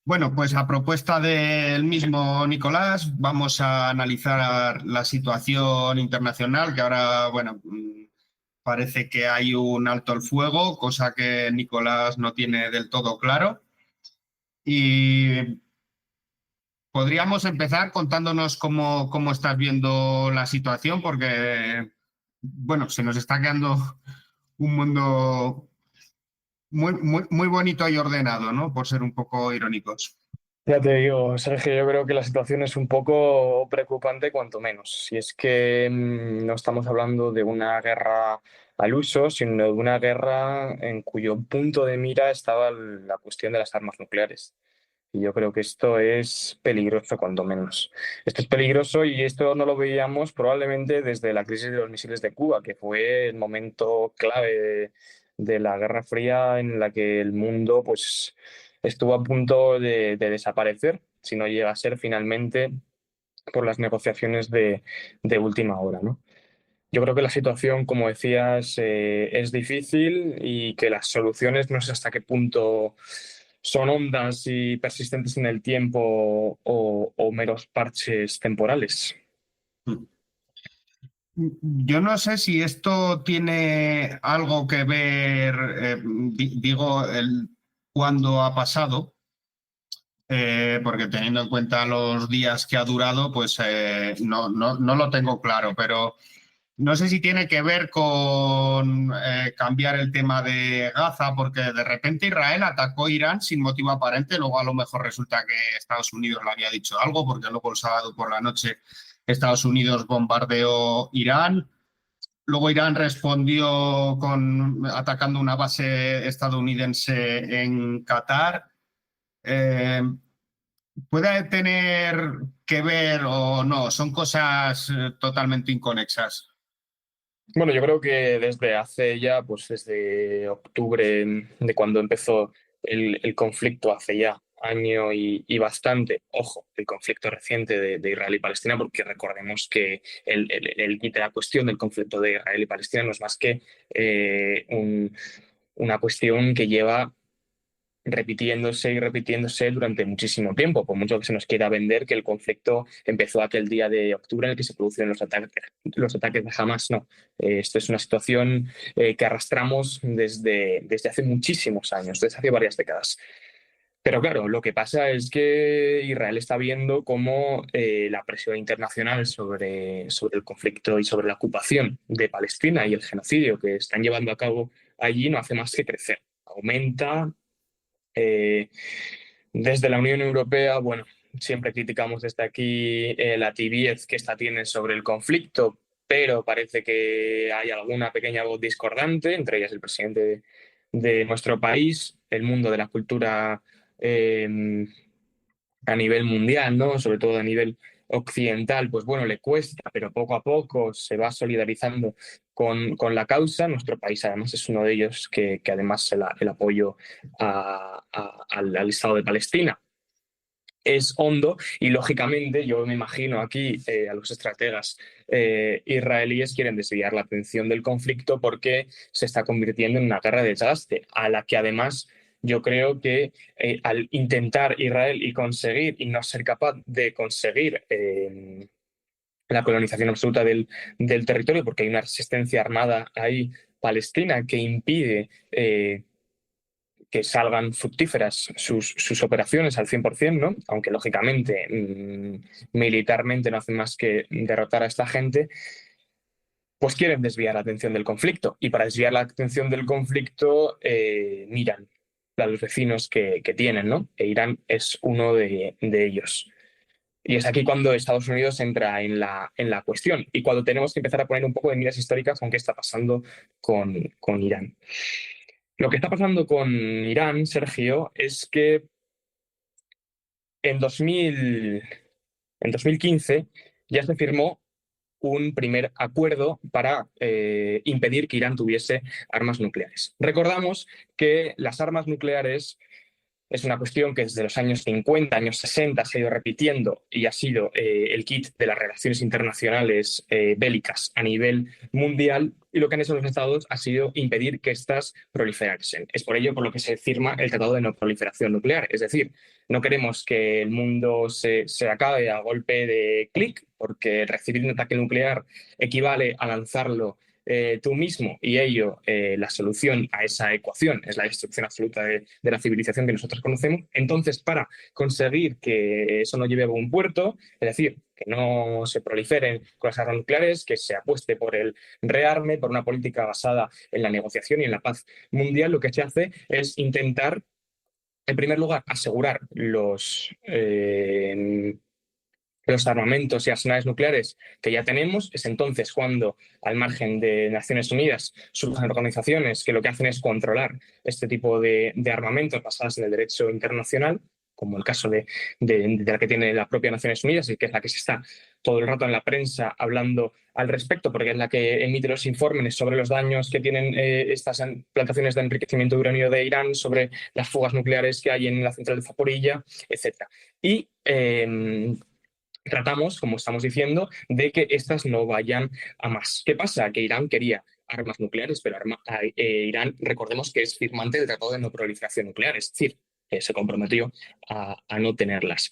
Bueno, pues a propuesta del mismo Nicolás, vamos a analizar la situación internacional, que ahora, bueno, parece que hay un alto el fuego, cosa que Nicolás no tiene del todo claro. Y podríamos empezar contándonos cómo estás viendo la situación, porque, bueno, se nos está quedando un mundo muy bonito y ordenado, ¿no? Por ser un poco irónicos. Ya te digo, Sergio, yo creo que la situación es un poco preocupante, cuanto menos. Si es que no estamos hablando de una guerra al uso, sino de una guerra en cuyo punto de mira estaba la cuestión de las armas nucleares. Y yo creo que esto es peligroso, cuanto menos. Esto es peligroso y esto no lo veíamos probablemente desde la crisis de los misiles de Cuba, que fue el momento clave de la Guerra Fría en la que el mundo pues, estuvo a punto de desaparecer, si no llega a ser finalmente por las negociaciones de última hora, ¿no? Yo creo que la situación, como decías, es difícil y que las soluciones no sé hasta qué punto son hondas y persistentes en el tiempo o meros parches temporales. Yo no sé si esto tiene algo que ver, digo, cuándo ha pasado, porque teniendo en cuenta los días que ha durado, pues no lo tengo claro, pero no sé si tiene que ver con cambiar el tema de Gaza, porque de repente Israel atacó Irán sin motivo aparente, luego a lo mejor resulta que Estados Unidos le había dicho algo, porque luego el sábado por la noche Estados Unidos bombardeó Irán. Luego Irán respondió atacando una base estadounidense en Qatar. Eh, ¿Puede tener que ver o no? Son cosas totalmente inconexas. Bueno, yo creo que desde hace ya, pues desde octubre de cuando empezó el conflicto, hace ya año y bastante, ojo, el conflicto reciente de Israel y Palestina, porque recordemos que el quid de la cuestión del conflicto de Israel y Palestina no es más que una cuestión que lleva repitiéndose y repitiéndose durante muchísimo tiempo, por mucho que se nos quiera vender que el conflicto empezó aquel día de octubre en el que se produjeron los ataques de Hamas. No. Esto es una situación que arrastramos desde hace muchísimos años, desde hace varias décadas. Pero claro, lo que pasa es que Israel está viendo cómo la presión internacional sobre el conflicto y sobre la ocupación de Palestina y el genocidio que están llevando a cabo allí no hace más que crecer. Aumenta, eh, desde la Unión Europea, bueno, siempre criticamos desde aquí la tibiez que esta tiene sobre el conflicto, pero parece que hay alguna pequeña voz discordante, entre ellas el presidente de nuestro país, el mundo de la cultura eh, a nivel mundial, ¿no? Sobre todo a nivel occidental, pues bueno, le cuesta, pero poco a poco se va solidarizando con la causa. Nuestro país además es uno de ellos que además el apoyo al Estado de Palestina es hondo y lógicamente yo me imagino aquí a los estrategas israelíes quieren desviar la atención del conflicto porque se está convirtiendo en una guerra de desgaste a la que además yo creo que al intentar Israel y conseguir y no ser capaz de conseguir la colonización absoluta del territorio porque hay una resistencia armada ahí palestina que impide que salgan fructíferas sus operaciones al 100%, ¿no? Aunque lógicamente militarmente no hacen más que derrotar a esta gente, pues quieren desviar la atención del conflicto. Y para desviar la atención del conflicto miran a los vecinos que tienen, ¿no? E Irán es uno de ellos. Y es aquí cuando Estados Unidos entra en la cuestión y cuando tenemos que empezar a poner un poco de miras históricas con qué está pasando con Irán. Lo que está pasando con Irán, Sergio, es que en 2000, en 2015 ya se firmó un primer acuerdo para impedir que Irán tuviese armas nucleares. Recordamos que las armas nucleares Es una cuestión que desde los años 50, años 60 se ha ido repitiendo y ha sido el kit de las relaciones internacionales bélicas a nivel mundial, y lo que han hecho los estados ha sido impedir que éstas proliferasen. Es por ello por lo que se firma el Tratado de No Proliferación Nuclear. Es decir, no queremos que el mundo se acabe a golpe de clic, porque recibir un ataque nuclear equivale a lanzarlo tú mismo, y ello, la solución a esa ecuación es la destrucción absoluta de la civilización que nosotros conocemos. Entonces, para conseguir que eso no lleve a buen puerto, es decir, que no se proliferen con las armas nucleares, que se apueste por el rearme, por una política basada en la negociación y en la paz mundial, lo que se hace es intentar, en primer lugar, asegurar los armamentos y arsenales nucleares que ya tenemos. Es entonces cuando, al margen de Naciones Unidas, surgen organizaciones que lo que hacen es controlar este tipo de armamentos basados en el derecho internacional, como el caso de la que tiene la propia Naciones Unidas, y que es la que se está todo el rato en la prensa hablando al respecto, porque es la que emite los informes sobre los daños que tienen estas plantaciones de enriquecimiento de uranio de Irán, sobre las fugas nucleares que hay en la central de Zaporilla, etc. Y tratamos, como estamos diciendo, de que estas no vayan a más. ¿Qué pasa? Que Irán quería armas nucleares, pero Irán, recordemos que es firmante del Tratado de No Proliferación Nuclear, es decir, que se comprometió a no tenerlas.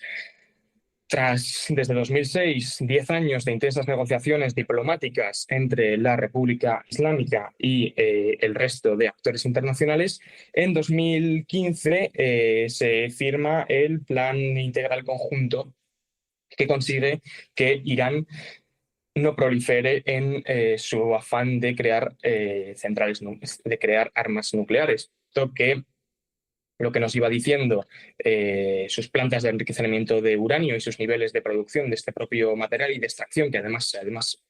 Desde 2006, 10 años de intensas negociaciones diplomáticas entre la República Islámica y el resto de actores internacionales, en 2015 se firma el Plan Integral Conjunto, que consigue que Irán no prolifere en su afán de crear de crear armas nucleares. Esto que lo que nos iba diciendo sus plantas de enriquecimiento de uranio y sus niveles de producción de este propio material y de extracción, que además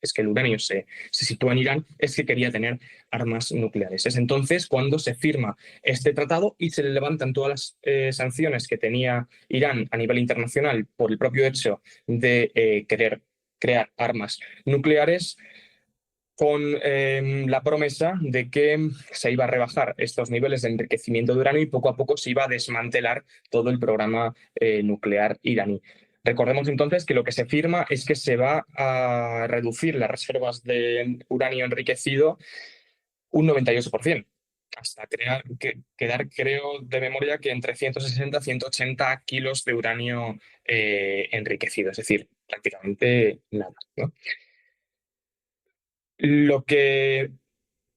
es que el uranio se sitúa en Irán, es que quería tener armas nucleares. Es entonces cuando se firma este tratado y se le levantan todas las sanciones que tenía Irán a nivel internacional por el propio hecho de querer crear armas nucleares, con la promesa de que se iba a rebajar estos niveles de enriquecimiento de uranio y poco a poco se iba a desmantelar todo el programa nuclear iraní. Recordemos entonces que lo que se firma es que se va a reducir las reservas de uranio enriquecido un 98%, hasta quedar, creo, de memoria, que entre 160 y 180 kilos de uranio enriquecido, es decir, prácticamente nada, ¿no? Lo que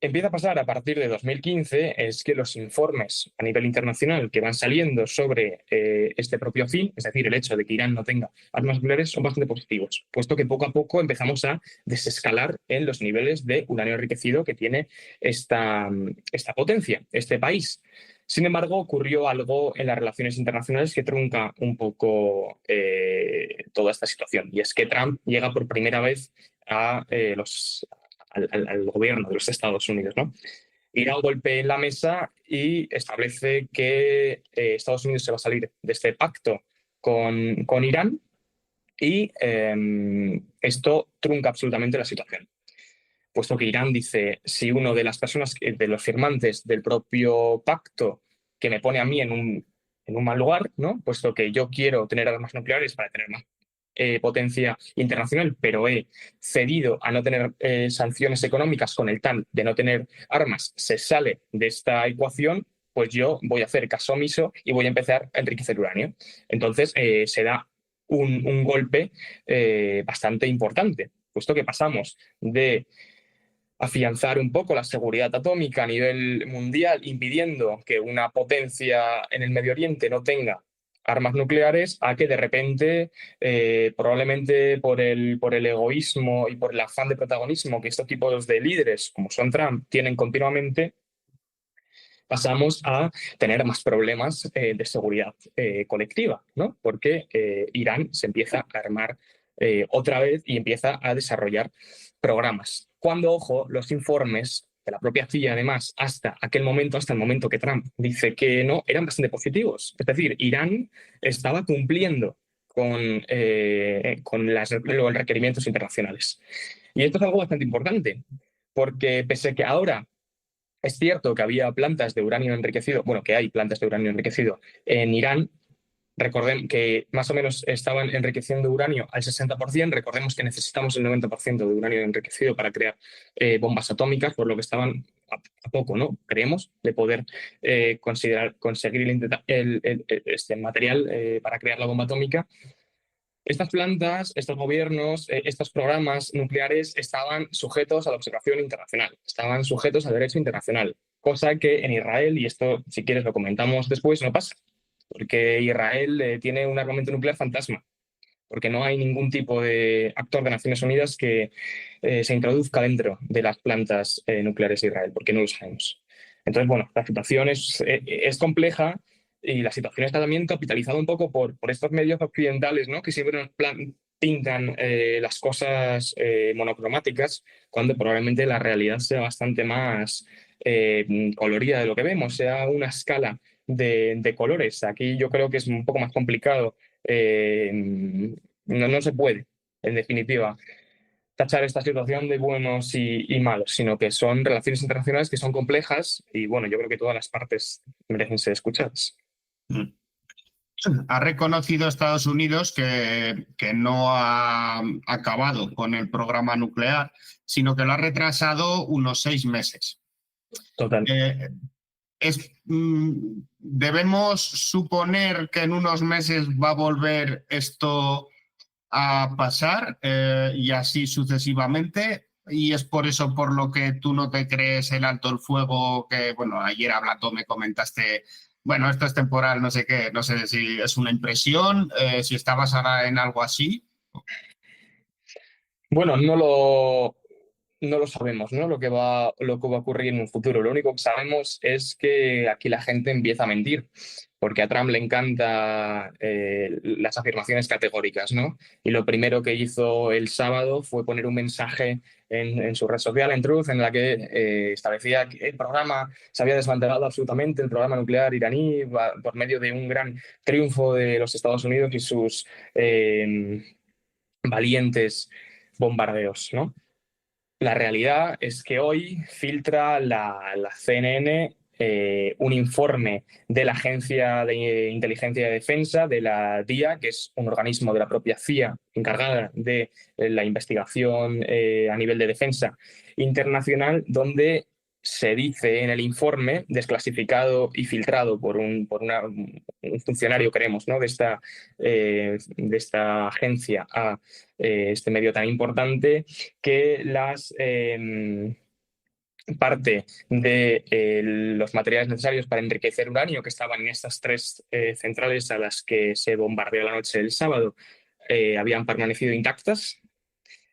empieza a pasar a partir de 2015 es que los informes a nivel internacional que van saliendo sobre este propio fin, es decir, el hecho de que Irán no tenga armas nucleares, son bastante positivos, puesto que poco a poco empezamos a desescalar en los niveles de uranio enriquecido que tiene esta potencia, este país. Sin embargo, ocurrió algo en las relaciones internacionales que trunca un poco toda esta situación, y es que Trump llega por primera vez al gobierno de los Estados Unidos, ¿no? Y da un golpe en la mesa y establece que Estados Unidos se va a salir de este pacto con Irán, y esto trunca absolutamente la situación, puesto que Irán dice: si uno de las personas, de los firmantes del propio pacto, que me pone a mí en un mal lugar, ¿no? Puesto que yo quiero tener armas nucleares para tener más potencia internacional, pero he cedido a no tener sanciones económicas con el TAN de no tener armas, se sale de esta ecuación, pues yo voy a hacer caso omiso y voy a empezar a enriquecer uranio. Entonces se da un golpe bastante importante, puesto que pasamos de afianzar un poco la seguridad atómica a nivel mundial, impidiendo que una potencia en el Medio Oriente no tenga armas nucleares, a que de repente, probablemente por el egoísmo y por el afán de protagonismo que estos tipos de líderes, como son Trump, tienen continuamente, pasamos a tener más problemas de seguridad colectiva, ¿no? Porque Irán se empieza a armar otra vez y empieza a desarrollar programas. Cuando, ojo, los informes de la propia CIA, además, hasta aquel momento, hasta el momento que Trump dice que no, eran bastante positivos. Es decir, Irán estaba cumpliendo con los requerimientos internacionales. Y esto es algo bastante importante, porque pese a que ahora Es cierto que había plantas de uranio enriquecido, bueno, que hay plantas de uranio enriquecido en Irán. Recordemos que más o menos estaban enriqueciendo uranio al 60%. Recordemos que necesitamos el 90% de uranio enriquecido para crear bombas atómicas, por lo que estaban a poco, ¿no? Creemos, de poder conseguir este material para crear la bomba atómica. Estas plantas, estos gobiernos, estos programas nucleares estaban sujetos a la observación internacional, estaban sujetos al derecho internacional, cosa que en Israel, y esto si quieres lo comentamos después, no pasa, porque Israel tiene un armamento nuclear fantasma, porque no hay ningún tipo de actor de Naciones Unidas que se introduzca dentro de las plantas nucleares de Israel, porque no lo sabemos. Entonces, bueno, la situación es compleja y la situación está también capitalizada un poco por estos medios occidentales, ¿no? Que siempre nos pintan las cosas monocromáticas, cuando probablemente la realidad sea bastante más colorida de lo que vemos, sea una escala de colores. Aquí yo creo que es un poco más complicado. No se puede, en definitiva, tachar esta situación de buenos y malos, sino que son relaciones internacionales que son complejas y bueno, yo creo que todas las partes merecen ser escuchadas. Ha reconocido Estados Unidos que no ha acabado con el programa nuclear, sino que lo ha retrasado unos 6 meses. Total. ¿Debemos suponer que en unos meses va a volver esto a pasar y así sucesivamente? Y es por eso por lo que tú no te crees el alto el fuego que, bueno, ayer hablando me comentaste, bueno, esto es temporal, no sé qué, no sé si es una impresión, si está basada en algo así. Bueno, no lo sabemos, ¿no? Lo que va a ocurrir en un futuro. Lo único que sabemos es que aquí la gente empieza a mentir, porque a Trump le encanta las afirmaciones categóricas, ¿no? Y lo primero que hizo el sábado fue poner un mensaje en su red social, en Truth, en la que establecía que el programa se había desmantelado absolutamente, el programa nuclear iraní, por medio de un gran triunfo de los Estados Unidos y sus valientes bombardeos, ¿no? La realidad es que hoy filtra la CNN un informe de la Agencia de Inteligencia de Defensa, de la DIA, que es un organismo de la propia CIA encargada de la investigación a nivel de defensa internacional, donde se dice en el informe, desclasificado y filtrado un funcionario, creemos, ¿no? De esta agencia a este medio tan importante, que parte de los materiales necesarios para enriquecer uranio que estaban en estas tres centrales a las que se bombardeó la noche del sábado habían permanecido intactas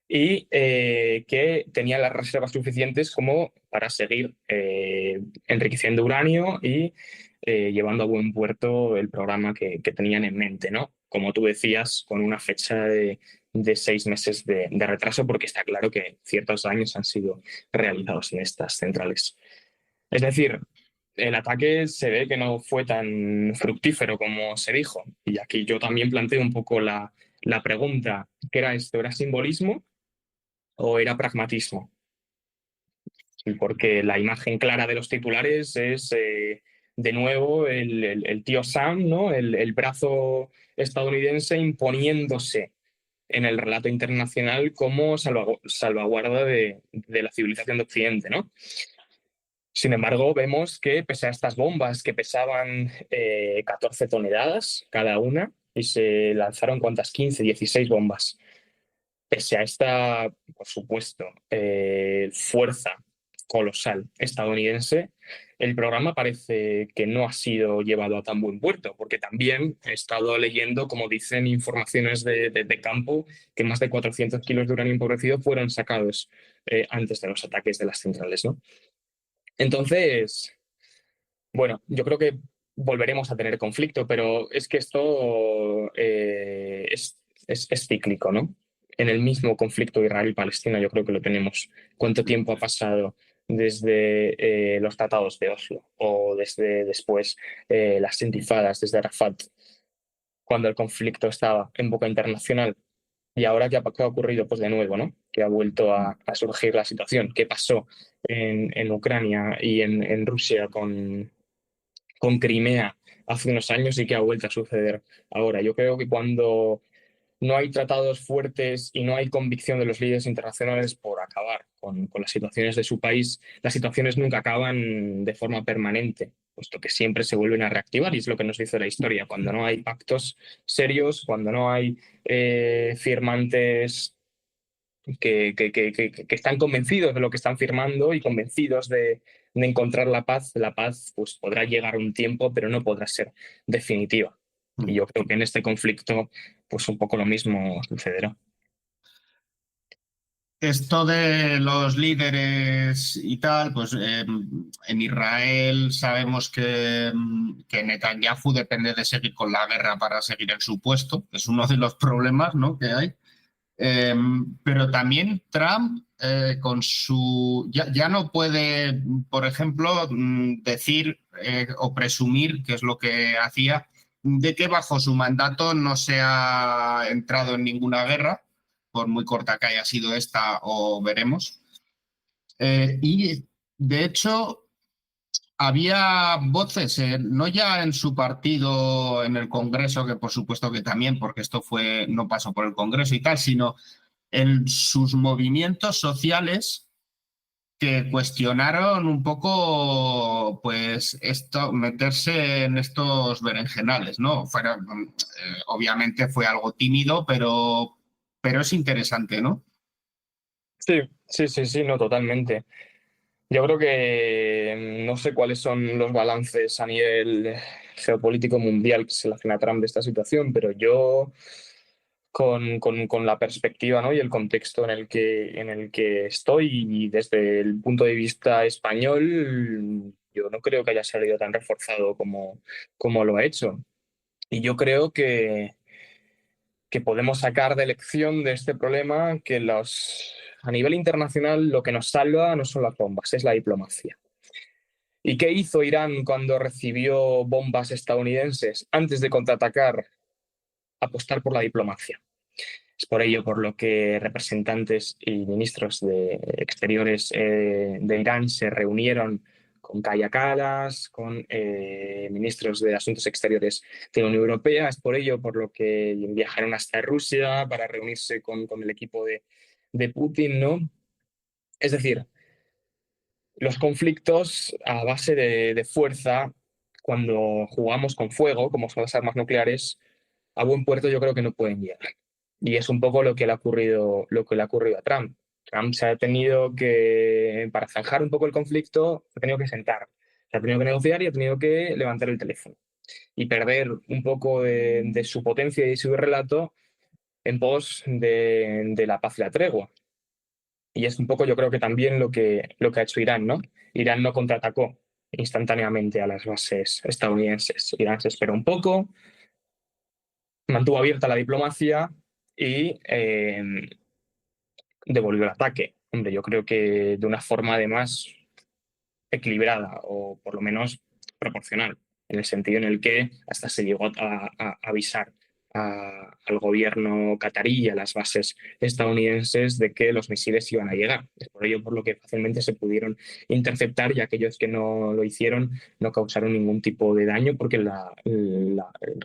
y que tenían las reservas suficientes como para seguir enriqueciendo uranio y llevando a buen puerto el programa que tenían en mente, ¿no? Como tú decías, con una fecha de 6 meses de retraso, porque está claro que ciertos daños han sido realizados en estas centrales. Es decir, el ataque se ve que no fue tan fructífero como se dijo. Y aquí yo también planteo un poco la pregunta, ¿qué era esto? ¿Era simbolismo o era pragmatismo? Porque la imagen clara de los titulares es, de nuevo, el tío Sam, ¿no? El brazo estadounidense imponiéndose en el relato internacional como salvaguarda de la civilización de Occidente, ¿no? Sin embargo, vemos que pese a estas bombas que pesaban 14 toneladas cada una, y se lanzaron cuántas, 15, 16 bombas, pese a esta, por supuesto, fuerza colosal estadounidense, el programa parece que no ha sido llevado a tan buen puerto, porque también he estado leyendo, como dicen informaciones de campo, que más de 400 kilos de uranio empobrecido fueron sacados antes de los ataques de las centrales, ¿no? Entonces, bueno, yo creo que volveremos a tener conflicto, pero es que esto es cíclico, ¿no? En el mismo conflicto Israel-Palestina yo creo que lo tenemos. ¿Cuánto tiempo ha pasado desde los tratados de Oslo o desde después las intifadas desde Arafat, cuando el conflicto estaba en boca internacional? Y ahora, ¿qué ha ocurrido? Pues de nuevo, ¿no? Que ha vuelto a surgir la situación. ¿Qué pasó en Ucrania y en Rusia con Crimea hace unos años y qué ha vuelto a suceder ahora? Yo creo que cuando no hay tratados fuertes y no hay convicción de los líderes internacionales por acabar con las situaciones de su país, las situaciones nunca acaban de forma permanente, puesto que siempre se vuelven a reactivar y es lo que nos dice la historia. Cuando no hay pactos serios, cuando no hay firmantes que están convencidos de lo que están firmando y convencidos de encontrar la paz pues podrá llegar un tiempo, pero no podrá ser definitiva. Y yo creo que en este conflicto, pues un poco lo mismo sucederá. Esto de los líderes y tal, pues en Israel sabemos que Netanyahu depende de seguir con la guerra para seguir en su puesto. Es uno de los problemas, ¿no?, que hay. Eh, pero también Trump con su ya no puede, por ejemplo, decir o presumir, que es lo que hacía, de que bajo su mandato no se ha entrado en ninguna guerra, por muy corta que haya sido esta, o veremos. Y de hecho, había voces, no ya en su partido, en el Congreso, que por supuesto que también, porque esto no pasó por el Congreso y tal, sino en sus movimientos sociales que cuestionaron un poco, pues, esto, meterse en estos berenjenales, ¿no? Obviamente fue algo tímido, pero es interesante, ¿no? Sí, sí, sí, sí, no, totalmente. Yo creo que no sé cuáles son los balances a nivel geopolítico mundial que se le hacen a Trump de esta situación, pero yo con la perspectiva, ¿no?, y el contexto en el que estoy y desde el punto de vista español, yo no creo que haya salido tan reforzado como lo ha hecho. Y yo creo que podemos sacar de lección de este problema que a nivel internacional lo que nos salva no son las bombas, es la diplomacia. ¿Y qué hizo Irán cuando recibió bombas estadounidenses? Antes de contraatacar, apostar por la diplomacia. Es por ello por lo que representantes y ministros de Exteriores de Irán se reunieron con Kaja Kallas, con ministros de Asuntos Exteriores de la Unión Europea. Es por ello por lo que viajaron hasta Rusia para reunirse con el equipo de Putin, ¿no? Es decir, los conflictos a base de fuerza, cuando jugamos con fuego, como son las armas nucleares, a buen puerto yo creo que no pueden llegar. Y es un poco lo que le ha ocurrido a Trump. Trump se ha tenido que, para zanjar un poco el conflicto, se ha tenido que sentar, se ha tenido que negociar y ha tenido que levantar el teléfono y perder un poco de su potencia y su relato en pos de la paz y la tregua. Y es un poco, yo creo que también lo que ha hecho Irán, ¿no? Irán no contraatacó instantáneamente a las bases estadounidenses. Irán se esperó un poco, mantuvo abierta la diplomacia y devolvió el ataque. Hombre, yo creo que de una forma además equilibrada o por lo menos proporcional, en el sentido en el que hasta se llegó a avisar al gobierno catarí y a las bases estadounidenses de que los misiles iban a llegar. Es por ello por lo que fácilmente se pudieron interceptar y aquellos que no lo hicieron no causaron ningún tipo de daño porque el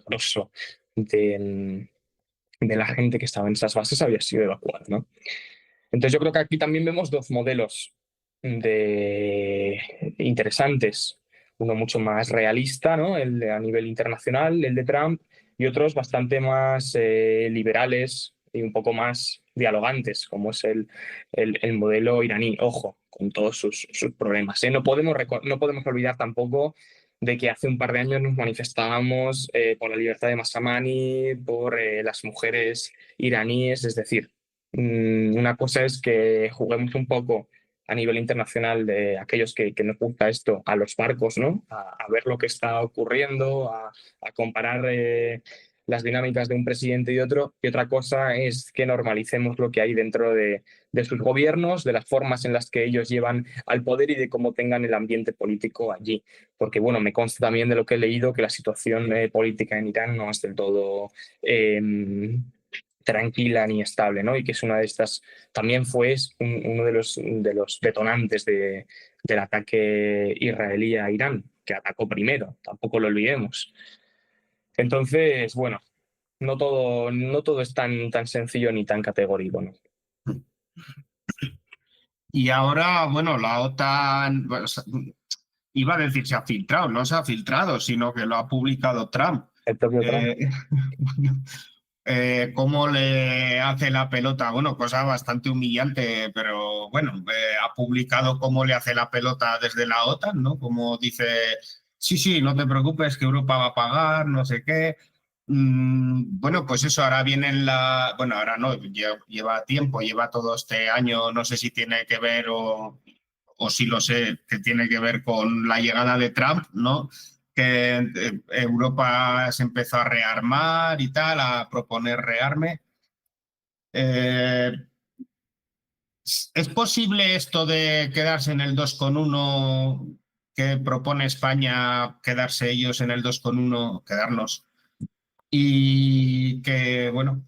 grosso de la gente que estaba en esas bases había sido evacuada, ¿no? Entonces yo creo que aquí también vemos dos modelos interesantes. Uno mucho más realista, ¿no? A nivel internacional, el de Trump, y otros bastante más liberales y un poco más dialogantes, como es el modelo iraní. Ojo, con todos sus problemas, ¿eh? No podemos olvidar tampoco de que hace un par de años nos manifestábamos por la libertad de Mahsa Amini, por las mujeres iraníes, es decir, una cosa es que juguemos un poco a nivel internacional de aquellos que nos gusta esto, a los barcos, ¿no? A ver lo que está ocurriendo, a comparar las dinámicas de un presidente y otro. Y otra cosa es que normalicemos lo que hay dentro de sus gobiernos, de las formas en las que ellos llevan al poder y de cómo tengan el ambiente político allí. Porque, bueno, me consta también de lo que he leído que la situación política en Irán no es del todo... tranquila ni estable, ¿no? Y que es una de estas, también fue uno de los detonantes del ataque israelí a Irán, que atacó primero, tampoco lo olvidemos. Entonces, bueno, no todo es tan sencillo ni tan categórico, ¿no? Y ahora, bueno, la OTAN, pues, iba a decir se ha filtrado, no se ha filtrado, sino que lo ha publicado Trump. El propio Trump. Eh, cómo le hace la pelota, bueno, cosa bastante humillante, pero bueno, ha publicado cómo le hace la pelota desde la OTAN, ¿no? Como dice, sí, sí, no te preocupes, que Europa va a pagar, no sé qué. Bueno, pues eso, ahora viene bueno, ahora no, lleva tiempo, lleva todo este año, no sé si tiene que ver o si lo sé, que tiene que ver con la llegada de Trump, ¿no? Que Europa se empezó a rearmar y tal, a proponer rearme. Eh, ¿Es posible esto de quedarse en el 2,1 que propone España, quedarse ellos en el 2,1, quedarnos, y que, bueno,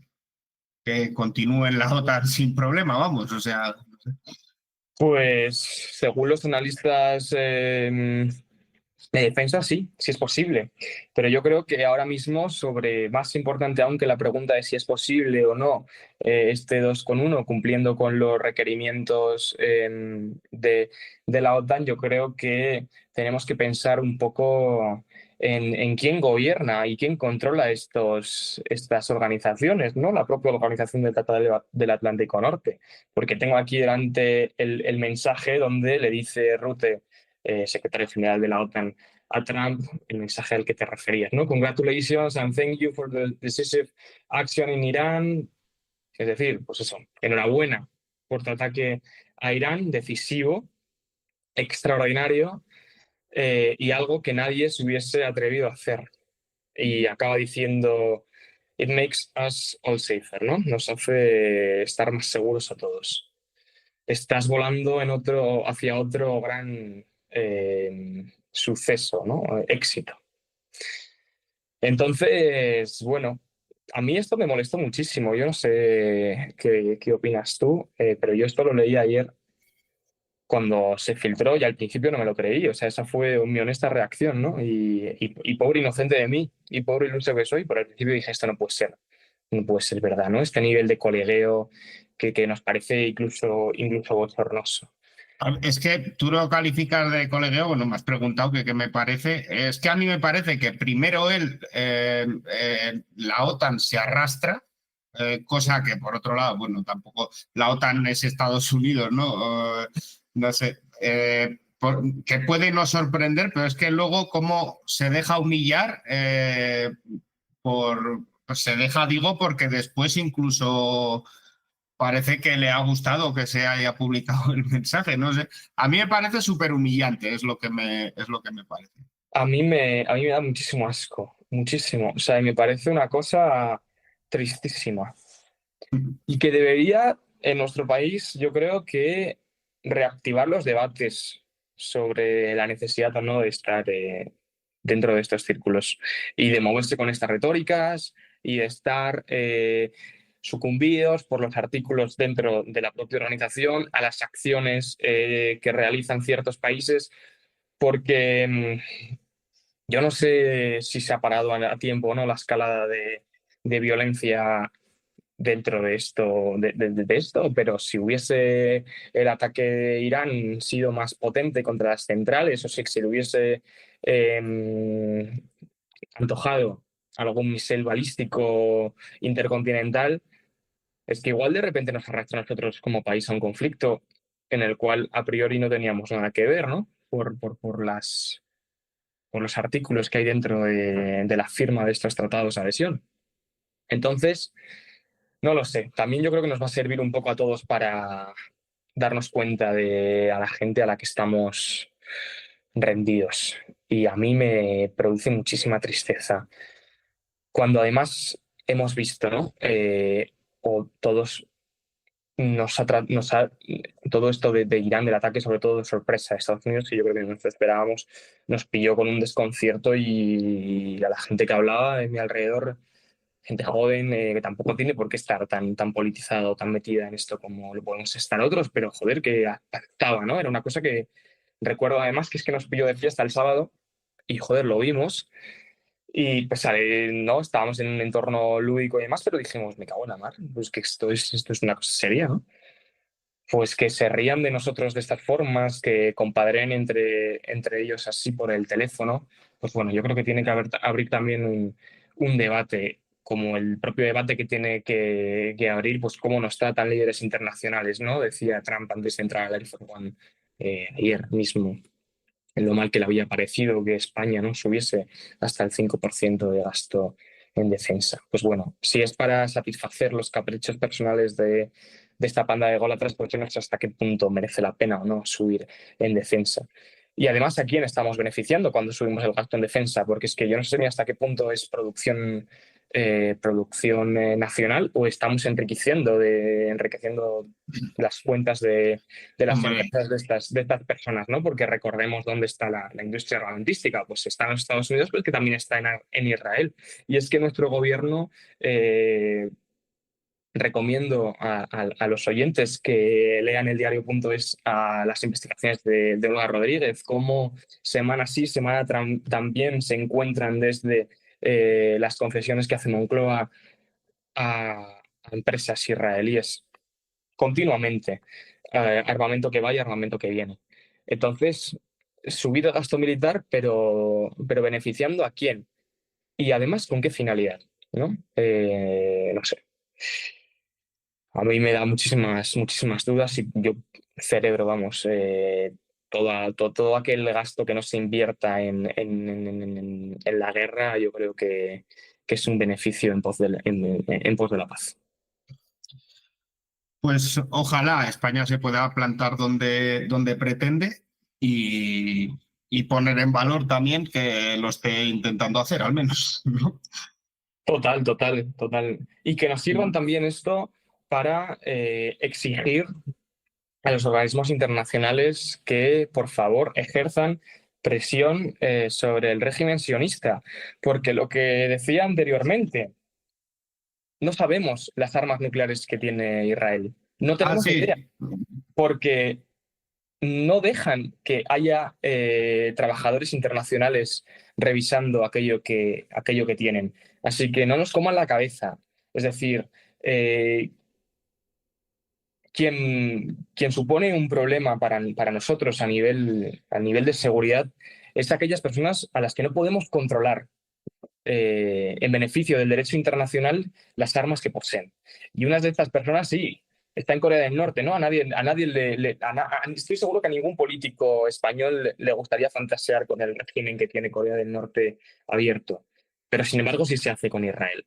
que continúen la OTAN sin problema, vamos, o sea, no sé. Pues según los analistas de defensa, sí, sí es posible. Pero yo creo que ahora mismo, más importante aún que la pregunta de si es posible o no, este 2,1 cumpliendo con los requerimientos de la OTAN, yo creo que tenemos que pensar un poco en quién gobierna y quién controla estas organizaciones, ¿no? La propia organización del Tratado del Atlántico Norte. Porque tengo aquí delante el mensaje donde le dice Rutte, secretario general de la OTAN, a Trump, el mensaje al que te referías, ¿no? Congratulations and thank you for the decisive action in Iran. Es decir, pues eso, enhorabuena por tu ataque a Irán, decisivo, extraordinario, y algo que nadie se hubiese atrevido a hacer. Y acaba diciendo, it makes us all safer, ¿no? Nos hace estar más seguros a todos. Estás volando hacia otro gran suceso, ¿no? Éxito. Entonces, bueno, a mí esto me molestó muchísimo. Yo no sé qué opinas tú, pero yo esto lo leí ayer cuando se filtró y al principio no me lo creí. O sea, esa fue mi honesta reacción, ¿no? Y pobre inocente de mí, y pobre iluso que soy, pero al principio dije, esto no puede ser, no puede ser verdad, ¿no? Este nivel de colegueo que nos parece incluso bochornoso. Es que tú lo calificas de colegueo, bueno, me has preguntado que qué me parece. Es que a mí me parece que primero la OTAN se arrastra, cosa que por otro lado, bueno, tampoco la OTAN es Estados Unidos, ¿no? No sé, que puede no sorprender, pero es que luego cómo se deja humillar pues se deja, digo, porque después incluso parece que le ha gustado que se haya publicado el mensaje. No sé. A mí me parece súper humillante, es lo que me parece. A mí me da muchísimo asco, muchísimo. O sea, me parece una cosa tristísima. Y que debería, en nuestro país, yo creo que reactivar los debates sobre la necesidad o no de estar dentro de estos círculos y de moverse con estas retóricas y de estar sucumbidos por los artículos dentro de la propia organización a las acciones que realizan ciertos países, porque yo no sé si se ha parado a tiempo o no la escalada de violencia dentro de esto, de esto, pero si hubiese el ataque de Irán sido más potente contra las centrales, o si se le hubiese antojado algún misil balístico intercontinental, es que igual de repente nos arrastra a nosotros como país a un conflicto en el cual a priori no teníamos nada que ver, ¿no? Por los artículos que hay dentro de la firma de estos tratados de adhesión. Entonces, no lo sé. También yo creo que nos va a servir un poco a todos para darnos cuenta de a la gente a la que estamos rendidos. Y a mí me produce muchísima tristeza. Cuando además hemos visto, ¿no? O todos todo esto de Irán, del ataque, sobre todo de sorpresa de Estados Unidos, que yo creo que no nos esperábamos, nos pilló con un desconcierto y a la gente que hablaba de mi alrededor gente joven, que tampoco tiene por qué estar tan politizado, tan metida en esto como lo podemos estar otros, pero joder, que afectaba, ¿no? Era una cosa que recuerdo además que es que nos pilló de fiesta el sábado y joder, lo vimos. Y pues, no, estábamos en un entorno lúdico y demás, pero dijimos, me cago en la mar, pues que esto es una cosa seria, ¿no? Pues que se rían de nosotros de estas formas, que compadren entre ellos así por el teléfono, pues bueno, yo creo que tiene que abrir también un debate, como el propio debate que tiene que abrir, pues cómo nos tratan líderes internacionales, ¿no? Decía Trump antes de entrar al Air Force One, ayer mismo, en lo mal que le había parecido que España no subiese hasta el 5% de gasto en defensa. Pues bueno, si es para satisfacer los caprichos personales de esta panda de gólatras, pues yo no sé hasta qué punto merece la pena o no subir en defensa. Y además, ¿a quién estamos beneficiando cuando subimos el gasto en defensa? Porque es que yo no sé ni hasta qué punto es producción nacional o estamos enriqueciendo las cuentas de las Hombre, empresas de estas personas, ¿no? Porque recordemos dónde está la industria armamentística, pues está en los Estados Unidos, pero que también está en Israel. Y es que nuestro gobierno, recomiendo a los oyentes que lean el diario.es a las investigaciones de Olga Rodríguez, cómo semana sí, semana también se encuentran desde las concesiones que hace Moncloa a empresas israelíes continuamente, armamento que va y armamento que viene. Entonces, subir el gasto militar, pero beneficiando a quién y además con qué finalidad, ¿no? No sé. A mí me da muchísimas dudas y yo cerebro, vamos, todo aquel gasto que no se invierta en la guerra, yo creo que es un beneficio en pos de la paz. pues ojalá España se pueda plantar donde pretende y, y poner en valor también que lo esté intentando hacer, al menos, ¿no? Total, total, total. Y que nos sirvan también esto para exigir a los organismos internacionales que, por favor, ejerzan presión sobre el régimen sionista. Porque lo que decía anteriormente, no sabemos las armas nucleares que tiene Israel. No Ah, tenemos ni idea, sí. porque no dejan que haya trabajadores internacionales revisando aquello que tienen. Así que no nos coman la cabeza. Es decir, eh, quien supone un problema para nosotros a nivel de seguridad es aquellas personas a las que no podemos controlar en beneficio del derecho internacional las armas que poseen. Y una de estas personas sí, está en Corea del Norte, ¿no? A nadie estoy seguro que a ningún político español le gustaría fantasear con el régimen que tiene Corea del Norte abierto. Pero sin embargo sí se hace con Israel.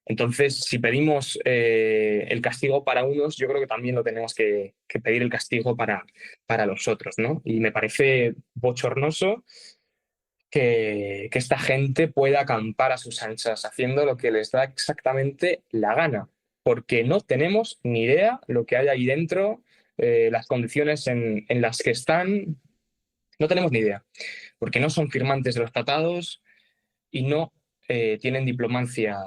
Entonces, si pedimos el castigo para unos, yo creo que también lo tenemos que pedir el castigo para los otros, ¿no? Y me parece bochornoso que esta gente pueda acampar a sus anchas haciendo lo que les da exactamente la gana, porque no tenemos ni idea lo que hay ahí dentro, las condiciones en las que están, no tenemos ni idea, porque no son firmantes de los tratados y no tienen diplomacia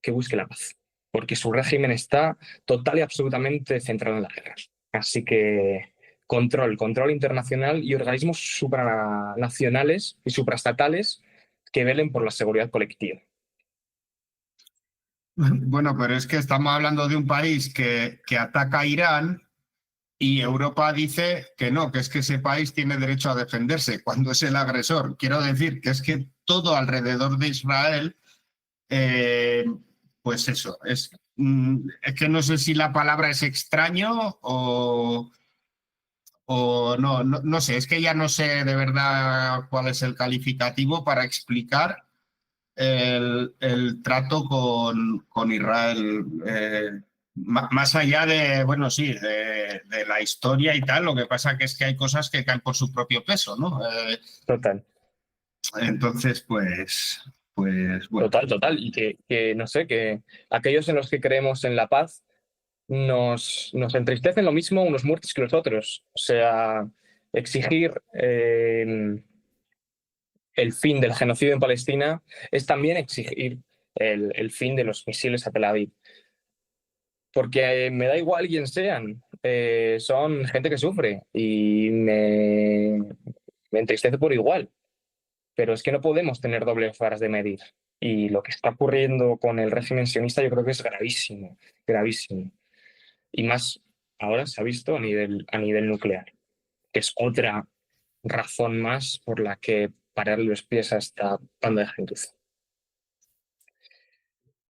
que busque la paz, porque su régimen está total y absolutamente centrado en la guerra. Así que control internacional y organismos supranacionales y supraestatales que velen por la seguridad colectiva. Bueno, pero es que estamos hablando de un país que ataca a Irán y Europa dice que no, que es que ese país tiene derecho a defenderse cuando es el agresor. Quiero decir que es que todo alrededor de Israel, eh, pues eso, es que no sé si la palabra es extraño o no sé, es que ya no sé de verdad cuál es el calificativo para explicar el trato con Israel, más allá de, bueno, sí, de la historia y tal, lo que pasa que es que hay cosas que caen por su propio peso, ¿no? Total, Entonces, pues bueno. total, total. Y que no sé, que aquellos en los que creemos en la paz nos entristecen lo mismo unos muertos que los otros. O sea, exigir el fin del genocidio en Palestina es también exigir el fin de los misiles a Tel Aviv. Porque me da igual quién sean, son gente que sufre y me entristece por igual. Pero es que no podemos tener dobles varas de medir. Y lo que está ocurriendo con el régimen sionista yo creo que es gravísimo, gravísimo. Y más ahora se ha visto a nivel nuclear, que es otra razón más por la que parar los pies a esta banda de gentuza.